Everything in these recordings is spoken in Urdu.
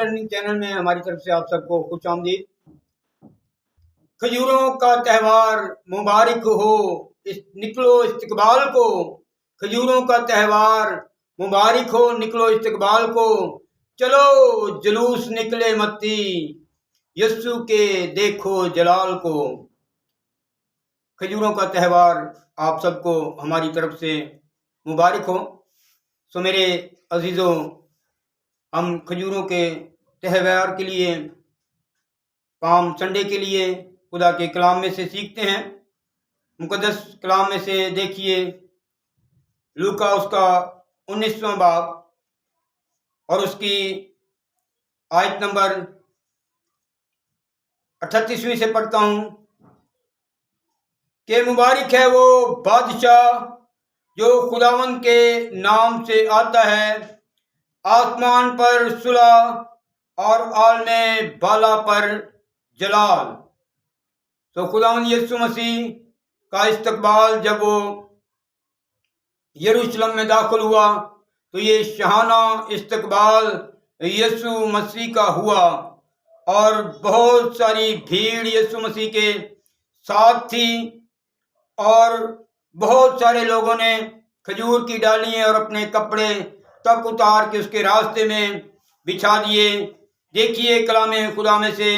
لرننگ چینل میں ہماری طرف سے آپ سب کو خوش آمدید۔ کھجوروں کا تہوار مبارک ہو، نکلو استقبال کو۔ کھجوروں کا تہوار مبارک ہو، نکلو استقبال کو۔ چلو جلوس نکلے متی، یسوع کے دیکھو جلال کو۔ کھجوروں کا تہوار آپ سب کو ہماری طرف سے مبارک ہو۔ سو میرے عزیزوں، ہم کھجوروں کے تہوار کے لیے، پام سنڈے کے لیے خدا کے کلام میں سے سیکھتے ہیں۔ مقدس کلام میں سے دیکھیے لوکا اس کا 19واں باب اور اس کی آیت نمبر 38ویں سے پڑھتا ہوں کہ مبارک ہے وہ بادشاہ جو خداوند کے نام سے آتا ہے، آسمان پر صلح اور عالم بالا پر جلال۔ تو خداوند یسوع مسیح کا استقبال جب وہ یروشلم میں داخل ہوا تو یہ شاہانہ استقبال یسوع مسیح کا ہوا، اور بہت ساری بھیڑ یسوع مسیح کے ساتھ تھی، اور بہت سارے لوگوں نے کھجور کی ڈالیاں اور اپنے کپڑے تک اتار کے اس کے راستے میں بچھا دیے۔ دیکھیے کلام خدا میں سے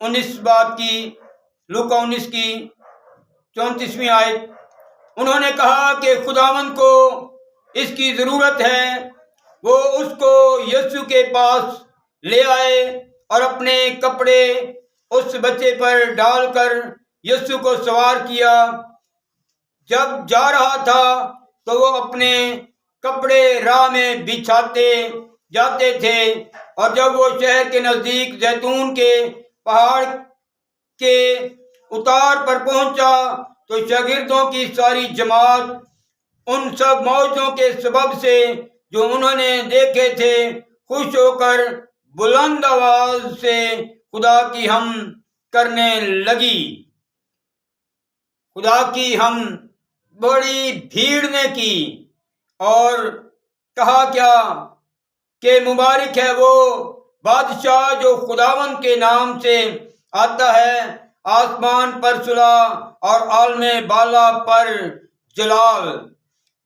19 باب کی، لوکا 19 کی 34ویں آیت۔ انہوں نے کہا کہ خداوند کو اس کی ضرورت ہے۔ وہ اس کو یسوع کے پاس لے آئے اور اپنے کپڑے اس بچے پر ڈال کر یسوع کو سوار کیا۔ جب جا رہا تھا تو وہ اپنے کپڑے راہ میں بچھاتے جاتے تھے، اور جب وہ شہر کے نزدیک زیتون کے پہاڑ کے اتار پر پہنچا تو شاگردوں کی ساری جماعت ان سب موجوں کے سبب سے جو انہوں نے دیکھے تھے خوش ہو کر بلند آواز سے خدا کی حمد کرنے لگی۔ خدا کی حمد بڑی بھیڑ نے کی، اور کہا کیا کہ مبارک ہے وہ بادشاہ جو خداوند کے نام سے آتا ہے، آسمان پر صلح اور عالم بالا پر جلال۔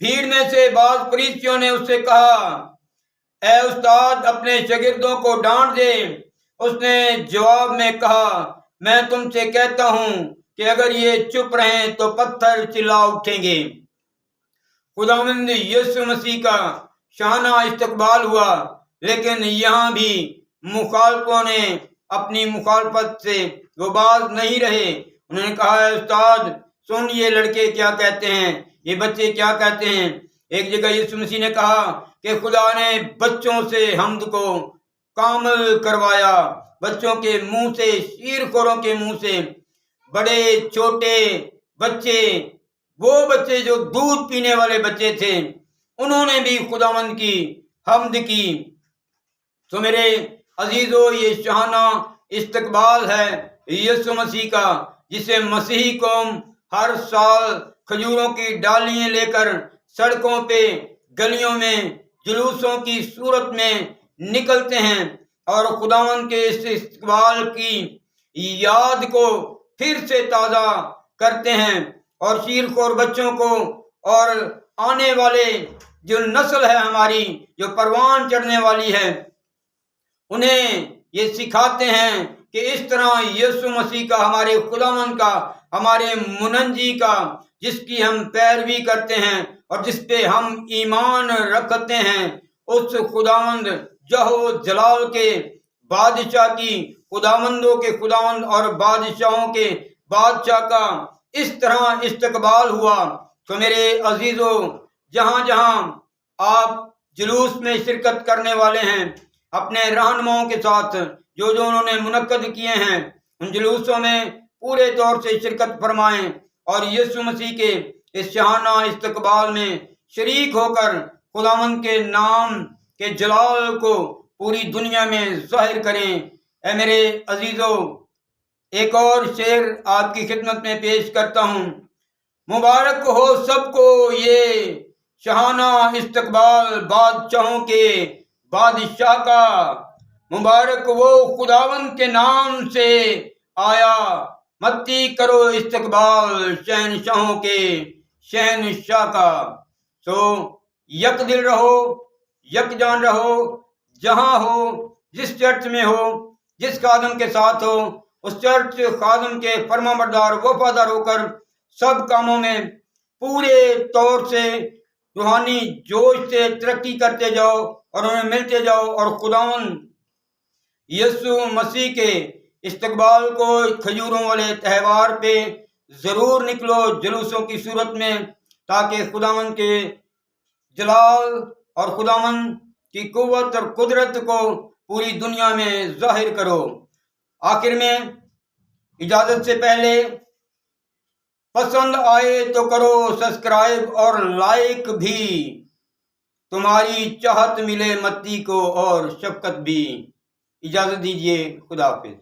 بھیڑ میں سے بعض فریسیوں نے اس سے کہا، اے استاد اپنے شاگردوں کو ڈانٹ دے۔ اس نے جواب میں کہا، میں تم سے کہتا ہوں کہ اگر یہ چپ رہیں تو پتھر چلا اٹھیں گے۔ خداوند یسوع مسیح کا شاہانہ استقبال ہوا، لیکن یہاں بھی مخالفوں نے اپنی مخالفت سے وہ باز نہیں رہے۔ انہوں نے کہا، اے استاد سن، یہ لڑکے کیا کہتے ہیں، یہ بچے کیا کہتے ہیں۔ ایک جگہ یسوع مسیح نے کہا کہ خدا نے بچوں سے حمد کو کامل کروایا، بچوں کے منہ سے، شیر خوروں کے منہ سے، بڑے چھوٹے بچے، وہ بچے جو دودھ پینے والے بچے تھے، انہوں نے بھی خداوند کی حمد کی۔ تو میرے عزیزو، یہ شاہانہ استقبال ہے یسوع مسیح کا، جسے مسیحی قوم ہر سال کھجوروں کی ڈالیاں لے کر سڑکوں پہ، گلیوں میں جلوسوں کی صورت میں نکلتے ہیں، اور خداوند کے اس استقبال کی یاد کو پھر سے تازہ کرتے ہیں، اور شیرخوار بچوں کو اور آنے والے جو نسل ہے ہماری، جو پروان چڑھنے والی ہے، انہیں یہ سکھاتے ہیں کہ اس طرح یسوع مسیح کا، ہمارے خداوند کا، ہمارے منجی کا، جس کی ہم پیروی کرتے ہیں اور جس پہ ہم ایمان رکھتے ہیں، اس خداوند جہو جلال کے بادشاہ کی، خداوندوں کے خداوند اور بادشاہوں کے بادشاہ کا اس طرح استقبال ہوا۔ تو میرے عزیزو، جہاں جہاں آپ جلوس میں شرکت کرنے والے ہیں، اپنے رہنماؤں کے ساتھ جو انہوں نے منعقد کیے ہیں، ان جلوسوں میں پورے طور سے شرکت فرمائیں، اور یسوع مسیح کے اس شاہانہ استقبال میں شریک ہو کر خداوند کے نام کے جلال کو پوری دنیا میں ظاہر کریں۔ اے میرے عزیزو، ایک اور شعر آپ کی خدمت میں پیش کرتا ہوں۔ مبارک ہو سب کو یہ شاہانہ استقبال بادشاہوں کے بادشاہ کا، مبارک وہ خداوند کے نام سے آیا، متی کرو استقبال شہنشاہوں کے شہنشاہ کا۔ سو یک دل رہو، یک جان رہو، جہاں ہو، جس چرچ میں ہو، جس خادم کے ساتھ ہو، اس چرچ خادم کے فرما بردار وفادار ہو کر سب کاموں میں پورے طور سے روحانی جوش سے ترقی کرتے جاؤ اور انہیں ملتے جاؤ، اور خداوند یسوع مسیح کے استقبال کو کھجوروں والے تہوار پہ ضرور نکلو جلوسوں کی صورت میں، تاکہ خداوند کے جلال اور خداوند کی قوت اور قدرت کو پوری دنیا میں ظاہر کرو۔ آخر میں اجازت سے پہلے پسند آئے تو کرو سبسکرائب اور لائک بھی، تمہاری چاہت ملے متی کو اور شفقت بھی۔ اجازت دیجیے، خدا حافظ۔